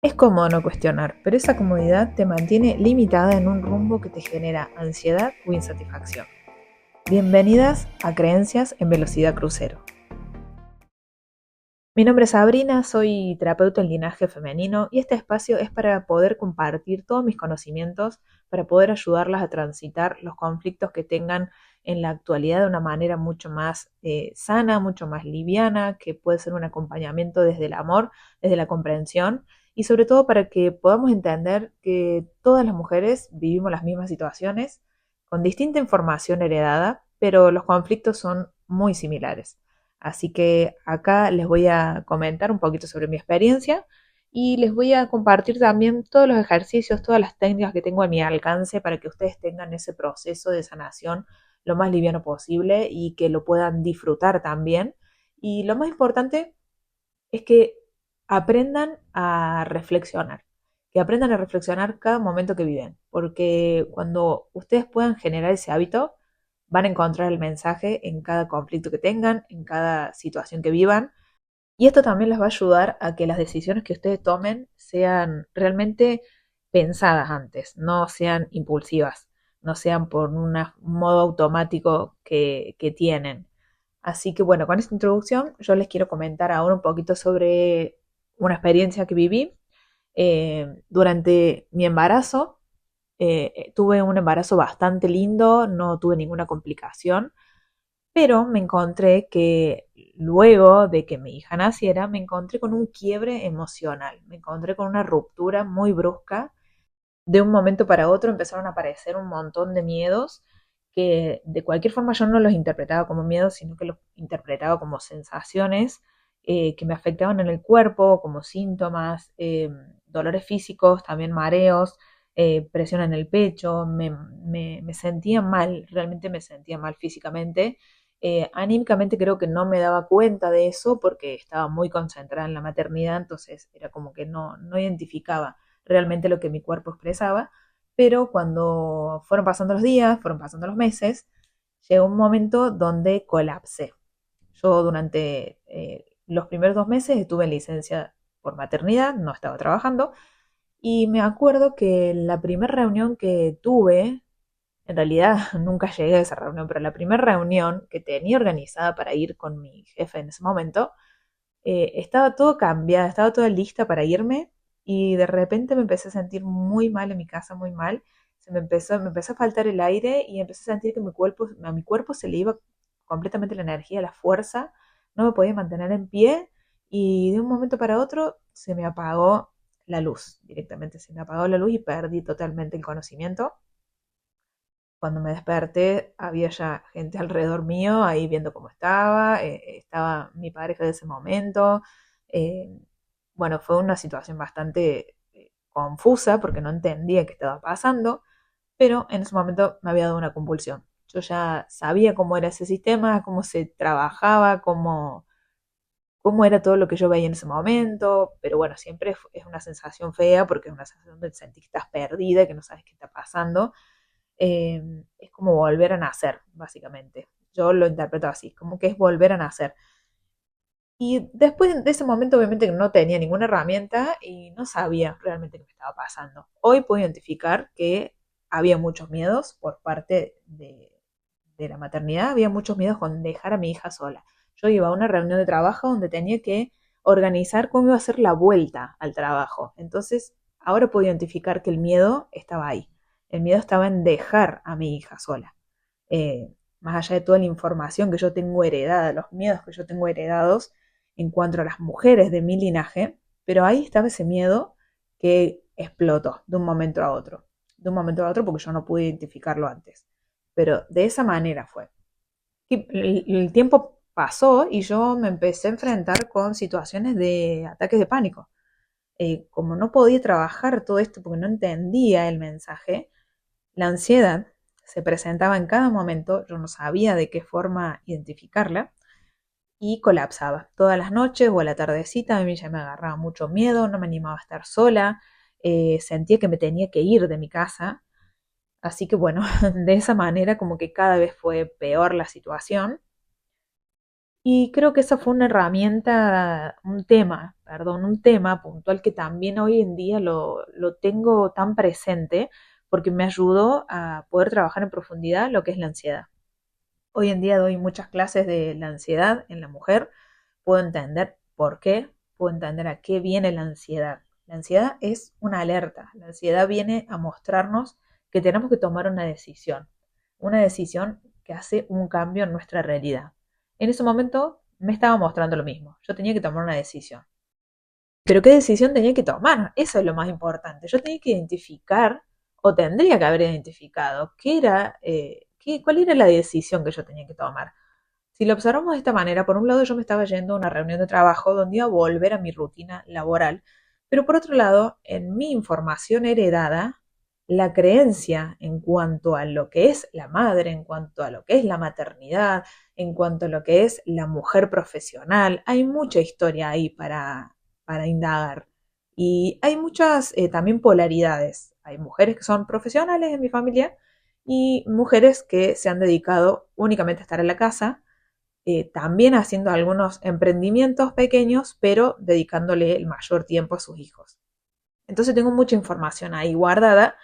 Es cómodo no cuestionar, pero esa comodidad te mantiene limitada en un rumbo que te genera ansiedad o insatisfacción. Bienvenidas a Creencias en Velocidad Crucero. Mi nombre es Sabrina, soy terapeuta en linaje femenino y este espacio es para poder compartir todos mis conocimientos, para poder ayudarlas a transitar los conflictos que tengan en la actualidad de una manera mucho más sana, mucho más liviana, que puede ser un acompañamiento desde el amor, desde la comprensión y sobre todo para que podamos entender que todas las mujeres vivimos las mismas situaciones con distinta información heredada, pero los conflictos son muy similares. Así que acá les voy a comentar un poquito sobre mi experiencia y les voy a compartir también todos los ejercicios, todas las técnicas que tengo a mi alcance para que ustedes tengan ese proceso de sanación lo más liviano posible y que lo puedan disfrutar también. Y lo más importante es que aprendan a reflexionar, que aprendan a reflexionar cada momento que viven, porque cuando ustedes puedan generar ese hábito, van a encontrar el mensaje en cada conflicto que tengan, en cada situación que vivan, y esto también les va a ayudar a que las decisiones que ustedes tomen sean realmente pensadas antes, no sean impulsivas, no sean por un modo automático que tienen. Así que bueno, con esta introducción yo les quiero comentar ahora un poquito sobre una experiencia que viví durante mi embarazo. Tuve un embarazo bastante lindo, no tuve ninguna complicación, pero me encontré que luego de que mi hija naciera, me encontré con un quiebre emocional, me encontré con una ruptura muy brusca. De un momento para otro empezaron a aparecer un montón de miedos que de cualquier forma yo no los interpretaba como miedos, sino que los interpretaba como sensaciones que me afectaban en el cuerpo, como síntomas, dolores físicos, también mareos, presión en el pecho, me sentía mal, realmente me sentía mal físicamente. Anímicamente creo que no me daba cuenta de eso porque estaba muy concentrada en la maternidad, entonces era como que no identificaba realmente lo que mi cuerpo expresaba, pero cuando fueron pasando los días, fueron pasando los meses, llegó un momento donde colapsé. Yo durante los primeros 2 meses estuve en licencia por maternidad, no estaba trabajando, y me acuerdo que la primera reunión que tuve, en realidad nunca llegué a esa reunión, pero la primera reunión que tenía organizada para ir con mi jefe en ese momento, estaba todo cambiada, estaba toda lista para irme y de repente me empecé a sentir muy mal en mi casa, muy mal. Me empezó a faltar el aire y empecé a sentir que a mi cuerpo se le iba completamente la energía, la fuerza, no me podía mantener en pie y de un momento para otro se me apagó la luz, directamente se me apagó la luz y perdí totalmente el conocimiento. Cuando me desperté había ya gente alrededor mío ahí viendo cómo estaba, estaba mi pareja de ese momento. eh, bueno, fue una situación bastante confusa porque no entendía qué estaba pasando, pero en ese momento me había dado una convulsión. Yo ya sabía cómo era ese sistema, cómo se trabajaba, cómo era todo lo que yo veía en ese momento, pero bueno, siempre es una sensación fea porque es una sensación de sentir que estás perdida, que no sabes qué está pasando. Es como volver a nacer, básicamente. Yo lo interpreto así, como que es volver a nacer. Y después de ese momento, obviamente, no tenía ninguna herramienta y no sabía realmente qué me estaba pasando. Hoy puedo identificar que había muchos miedos por parte de la maternidad, había muchos miedos con dejar a mi hija sola. Yo iba a una reunión de trabajo donde tenía que organizar cómo iba a ser la vuelta al trabajo. Entonces, ahora puedo identificar que el miedo estaba ahí. El miedo estaba en dejar a mi hija sola. Más allá de toda la información que yo tengo heredada, los miedos que yo tengo heredados en cuanto a las mujeres de mi linaje, pero ahí estaba ese miedo que explotó de un momento a otro. De un momento a otro porque yo no pude identificarlo antes. Pero de esa manera fue. Y el tiempo pasó y yo me empecé a enfrentar con situaciones de ataques de pánico. Como no podía trabajar todo esto porque no entendía el mensaje, la ansiedad se presentaba en cada momento, yo no sabía de qué forma identificarla y colapsaba. Todas las noches o a la tardecita a mí ya me agarraba mucho miedo, no me animaba a estar sola, sentía que me tenía que ir de mi casa. Así que bueno, de esa manera como que cada vez fue peor la situación. Y creo que esa fue una herramienta, un tema puntual que también hoy en día lo tengo tan presente porque me ayudó a poder trabajar en profundidad lo que es la ansiedad. Hoy en día doy muchas clases de la ansiedad en la mujer, puedo entender por qué, puedo entender a qué viene la ansiedad. La ansiedad es una alerta, la ansiedad viene a mostrarnos que tenemos que tomar una decisión que hace un cambio en nuestra realidad. En ese momento me estaba mostrando lo mismo, yo tenía que tomar una decisión. Pero ¿qué decisión tenía que tomar? Eso es lo más importante. Yo tenía que identificar, o tendría que haber identificado, cuál era la decisión que yo tenía que tomar. Si lo observamos de esta manera, por un lado yo me estaba yendo a una reunión de trabajo donde iba a volver a mi rutina laboral, pero por otro lado, en mi información heredada, la creencia en cuanto a lo que es la madre, en cuanto a lo que es la maternidad, en cuanto a lo que es la mujer profesional, hay mucha historia ahí para indagar. Y hay muchas también polaridades. Hay mujeres que son profesionales en mi familia y mujeres que se han dedicado únicamente a estar en la casa, también haciendo algunos emprendimientos pequeños, pero dedicándole el mayor tiempo a sus hijos. Entonces tengo mucha información ahí guardada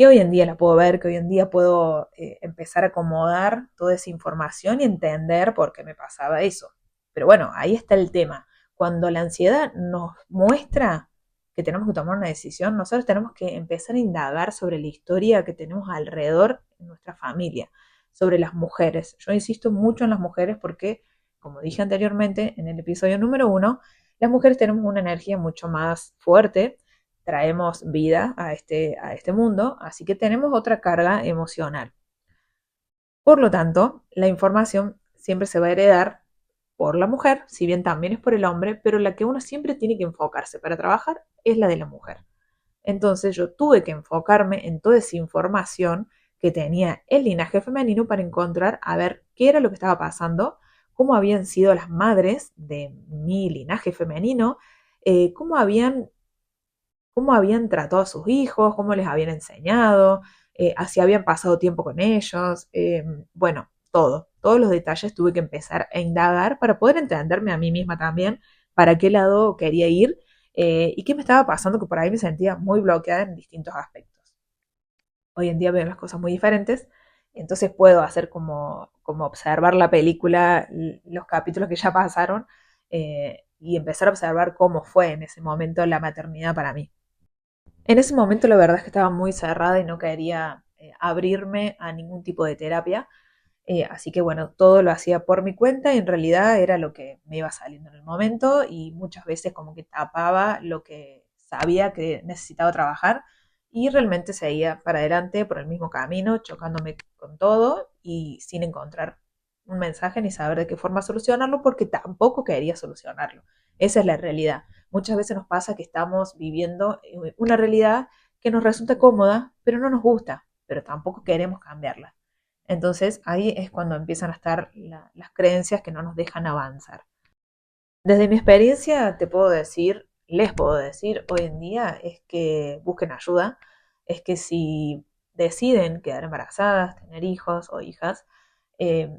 que hoy en día la puedo ver, que hoy en día puedo empezar a acomodar toda esa información y entender por qué me pasaba eso. Pero bueno, ahí está el tema. Cuando la ansiedad nos muestra que tenemos que tomar una decisión, nosotros tenemos que empezar a indagar sobre la historia que tenemos alrededor en nuestra familia, sobre las mujeres. Yo insisto mucho en las mujeres porque, como dije anteriormente en el episodio número 1, las mujeres tenemos una energía mucho más fuerte, traemos vida a este mundo, así que tenemos otra carga emocional. Por lo tanto, la información siempre se va a heredar por la mujer, si bien también es por el hombre, pero la que uno siempre tiene que enfocarse para trabajar es la de la mujer. Entonces yo tuve que enfocarme en toda esa información que tenía el linaje femenino para encontrar a ver qué era lo que estaba pasando, cómo habían sido las madres de mi linaje femenino, eh, cómo habían cómo habían tratado a sus hijos, cómo les habían enseñado, si habían pasado tiempo con ellos, bueno, todos los detalles tuve que empezar a indagar para poder entenderme a mí misma también para qué lado quería ir y qué me estaba pasando, que por ahí me sentía muy bloqueada en distintos aspectos. Hoy en día veo las cosas muy diferentes, entonces puedo hacer como observar la película, los capítulos que ya pasaron y empezar a observar cómo fue en ese momento la maternidad para mí. En ese momento la verdad es que estaba muy cerrada y no quería abrirme a ningún tipo de terapia, así que bueno, todo lo hacía por mi cuenta y en realidad era lo que me iba saliendo en el momento y muchas veces como que tapaba lo que sabía que necesitaba trabajar y realmente seguía para adelante por el mismo camino, chocándome con todo y sin encontrar un mensaje ni saber de qué forma solucionarlo porque tampoco quería solucionarlo. Esa es la realidad. Muchas veces nos pasa que estamos viviendo una realidad que nos resulta cómoda, pero no nos gusta, pero tampoco queremos cambiarla. Entonces ahí es cuando empiezan a estar las creencias que no nos dejan avanzar. Desde mi experiencia te puedo decir, les puedo decir hoy en día es que busquen ayuda, es que si deciden quedar embarazadas, tener hijos o hijas, eh,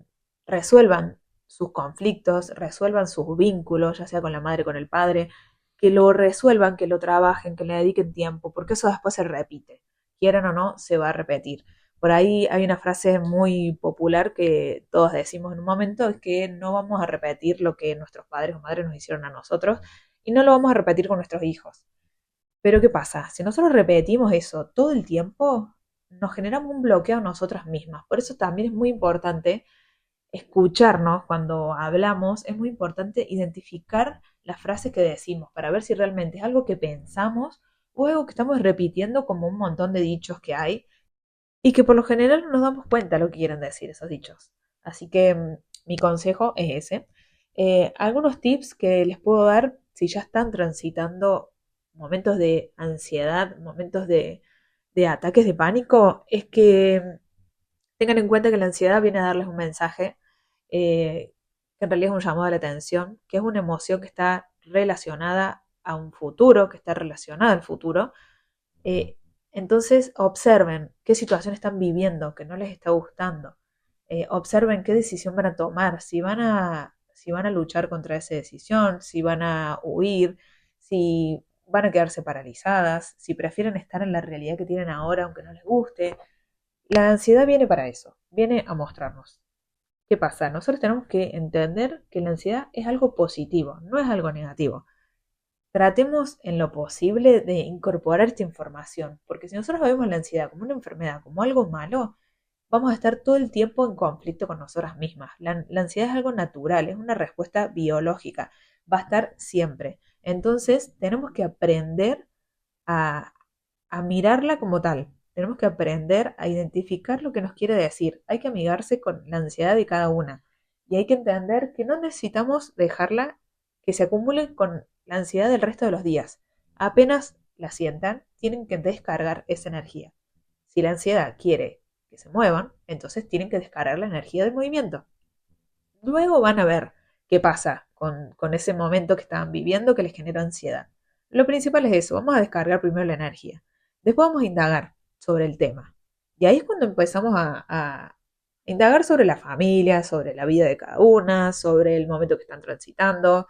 resuelvan sus conflictos, resuelvan sus vínculos, ya sea con la madre, con el padre, que lo resuelvan, que lo trabajen, que le dediquen tiempo, porque eso después se repite, quieran o no, se va a repetir. Por ahí hay una frase muy popular que todos decimos en un momento, es que no vamos a repetir lo que nuestros padres o madres nos hicieron a nosotros y no lo vamos a repetir con nuestros hijos. Pero ¿qué pasa? Si nosotros repetimos eso todo el tiempo, nos generamos un bloqueo a nosotras mismas. Por eso también es muy importante escucharnos cuando hablamos, es muy importante identificar las frases que decimos para ver si realmente es algo que pensamos o algo que estamos repitiendo como un montón de dichos que hay y que por lo general no nos damos cuenta de lo que quieren decir esos dichos. Así que mi consejo es ese. Algunos tips que les puedo dar si ya están transitando momentos de ansiedad, momentos de ataques de pánico, es que tengan en cuenta que la ansiedad viene a darles un mensaje que en realidad es un llamado a la atención, que es una emoción que está relacionada a un futuro, que está relacionada al futuro, eh, entonces observen qué situación están viviendo, que no les está gustando. Observen qué decisión van a tomar, si van a luchar contra esa decisión, si van a huir, si van a quedarse paralizadas, si prefieren estar en la realidad que tienen ahora aunque no les guste. La ansiedad viene para eso, viene a mostrarnos. ¿Qué pasa? Nosotros tenemos que entender que la ansiedad es algo positivo, no es algo negativo. Tratemos en lo posible de incorporar esta información, porque si nosotros vemos la ansiedad como una enfermedad, como algo malo, vamos a estar todo el tiempo en conflicto con nosotras mismas. La ansiedad es algo natural, es una respuesta biológica, va a estar siempre. Entonces tenemos que aprender a, a mirarla como tal. Tenemos que aprender a identificar lo que nos quiere decir. Hay que amigarse con la ansiedad de cada una. Y hay que entender que no necesitamos dejarla que se acumule con la ansiedad del resto de los días. Apenas la sientan, tienen que descargar esa energía. Si la ansiedad quiere que se muevan, entonces tienen que descargar la energía del movimiento. Luego van a ver qué pasa con ese momento que estaban viviendo que les genera ansiedad. Lo principal es eso, vamos a descargar primero la energía. Después vamos a indagar sobre el tema. Y ahí es cuando empezamos a indagar sobre la familia, sobre la vida de cada una, sobre el momento que están transitando.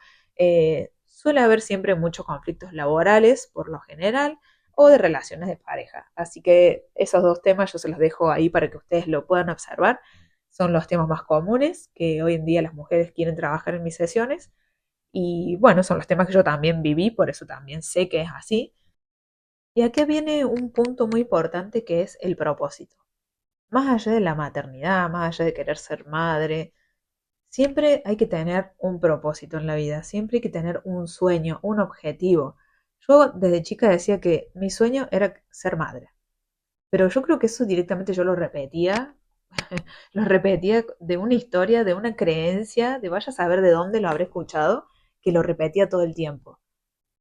Suele haber siempre muchos conflictos laborales, por lo general, o de relaciones de pareja. Así que esos dos temas yo se los dejo ahí para que ustedes lo puedan observar. Son los temas más comunes que hoy en día las mujeres quieren trabajar en mis sesiones. Y bueno, son los temas que yo también viví, por eso también sé que es así. Y aquí viene un punto muy importante que es el propósito. Más allá de la maternidad, más allá de querer ser madre, siempre hay que tener un propósito en la vida, siempre hay que tener un sueño, un objetivo. Yo desde chica decía que mi sueño era ser madre, pero yo creo que eso directamente yo lo repetía, lo repetía de una historia, de una creencia, de vaya a saber de dónde lo habré escuchado, que lo repetía todo el tiempo.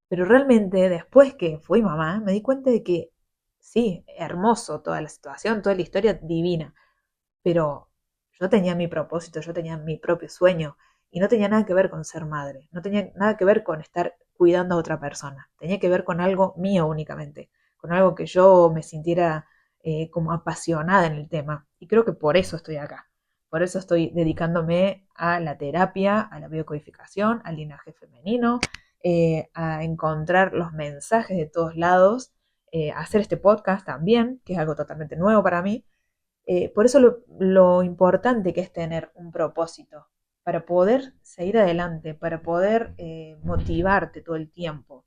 Pero realmente después que fui mamá, me di cuenta de que sí, hermoso toda la situación, toda la historia divina, pero yo tenía mi propósito, yo tenía mi propio sueño y no tenía nada que ver con ser madre, no tenía nada que ver con estar cuidando a otra persona, tenía que ver con algo mío únicamente, con algo que yo me sintiera como apasionada en el tema. Y creo que por eso estoy acá. Por eso estoy dedicándome a la terapia, a la biocodificación, al linaje femenino, a encontrar los mensajes de todos lados, a hacer este podcast también, que es algo totalmente nuevo para mí. Por eso lo importante que es tener un propósito, para poder seguir adelante, para poder motivarte todo el tiempo.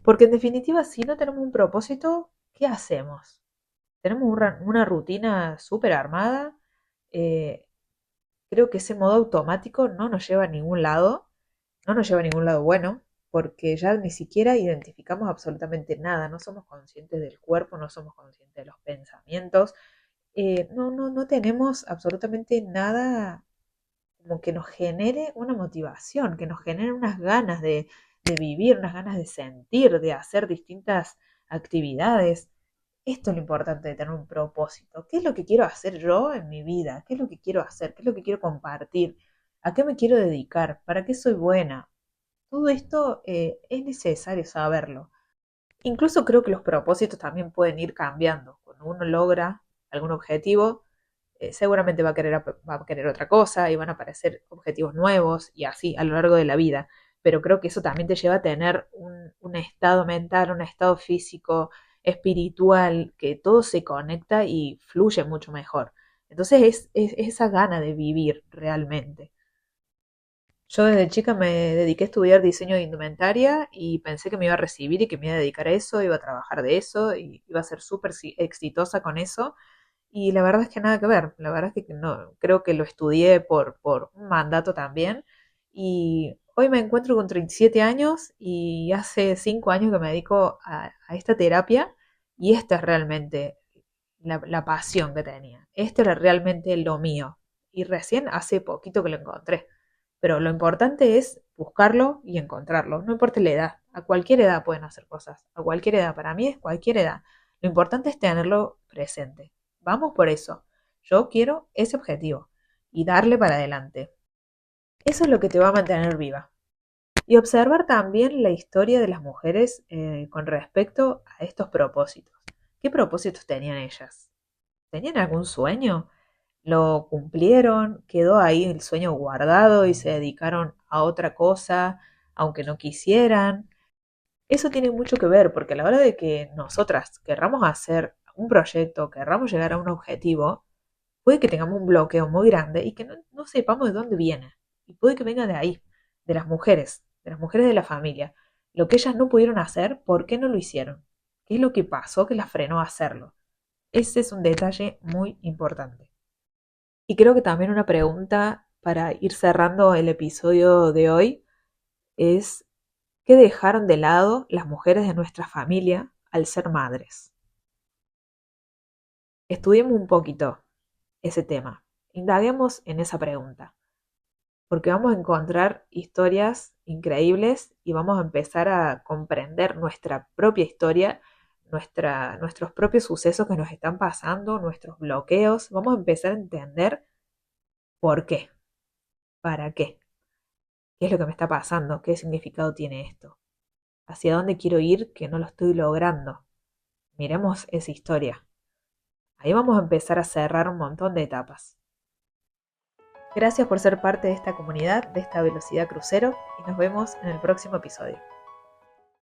Porque en definitiva, si no tenemos un propósito, ¿qué hacemos? Tenemos una rutina súper armada. eh, Creo que ese modo automático no nos lleva a ningún lado, no nos lleva a ningún lado bueno, porque ya ni siquiera identificamos absolutamente nada, no somos conscientes del cuerpo, no somos conscientes de los pensamientos, no tenemos absolutamente nada como que nos genere una motivación, que nos genere unas ganas de vivir, unas ganas de sentir, de hacer distintas actividades. Esto es lo importante de tener un propósito. ¿Qué es lo que quiero hacer yo en mi vida? ¿Qué es lo que quiero hacer? ¿Qué es lo que quiero compartir? ¿A qué me quiero dedicar? ¿Para qué soy buena? Todo esto es necesario saberlo. Incluso creo que los propósitos también pueden ir cambiando. Cuando uno logra algún objetivo, seguramente va a querer otra cosa y van a aparecer objetivos nuevos y así a lo largo de la vida. Pero creo que eso también te lleva a tener un estado mental, un estado físico, espiritual, que todo se conecta y fluye mucho mejor. Entonces es esa gana de vivir realmente. Yo desde chica me dediqué a estudiar diseño de indumentaria y pensé que me iba a recibir y que me iba a dedicar a eso, iba a trabajar de eso y iba a ser súper exitosa con eso. Y la verdad es que nada que ver, la verdad es que no, creo que lo estudié por un mandato también. Y hoy me encuentro con 37 años y hace 5 años que me dedico a esta terapia y esta es realmente la pasión que tenía. Esto era realmente lo mío. Y recién hace poquito que lo encontré. Pero lo importante es buscarlo y encontrarlo. No importa la edad. A cualquier edad pueden hacer cosas. A cualquier edad. Para mí es cualquier edad. Lo importante es tenerlo presente. Vamos por eso. Yo quiero ese objetivo y darle para adelante. Eso es lo que te va a mantener viva. Y observar también la historia de las mujeres con respecto a estos propósitos. ¿Qué propósitos tenían ellas? ¿Tenían algún sueño? lo cumplieron, quedó ahí el sueño guardado y se dedicaron a otra cosa, aunque no quisieran. Eso tiene mucho que ver, porque a la hora de que nosotras querramos hacer un proyecto, querramos llegar a un objetivo, puede que tengamos un bloqueo muy grande y que no sepamos de dónde viene. Y puede que venga de ahí, de las mujeres de la familia. Lo que ellas no pudieron hacer, ¿por qué no lo hicieron? ¿Qué es lo que pasó que las frenó a hacerlo? Ese es un detalle muy importante. Y creo que también una pregunta para ir cerrando el episodio de hoy es, ¿qué dejaron de lado las mujeres de nuestra familia al ser madres? Estudiemos un poquito ese tema. Indaguemos en esa pregunta, porque vamos a encontrar historias increíbles y vamos a empezar a comprender nuestra propia historia, nuestros propios sucesos que nos están pasando, nuestros bloqueos. Vamos a empezar a entender por qué, para qué, qué es lo que me está pasando, qué significado tiene esto, hacia dónde quiero ir que no lo estoy logrando. Miremos esa historia. Ahí vamos a empezar a cerrar un montón de etapas. Gracias por ser parte de esta comunidad, de esta velocidad crucero, y nos vemos en el próximo episodio.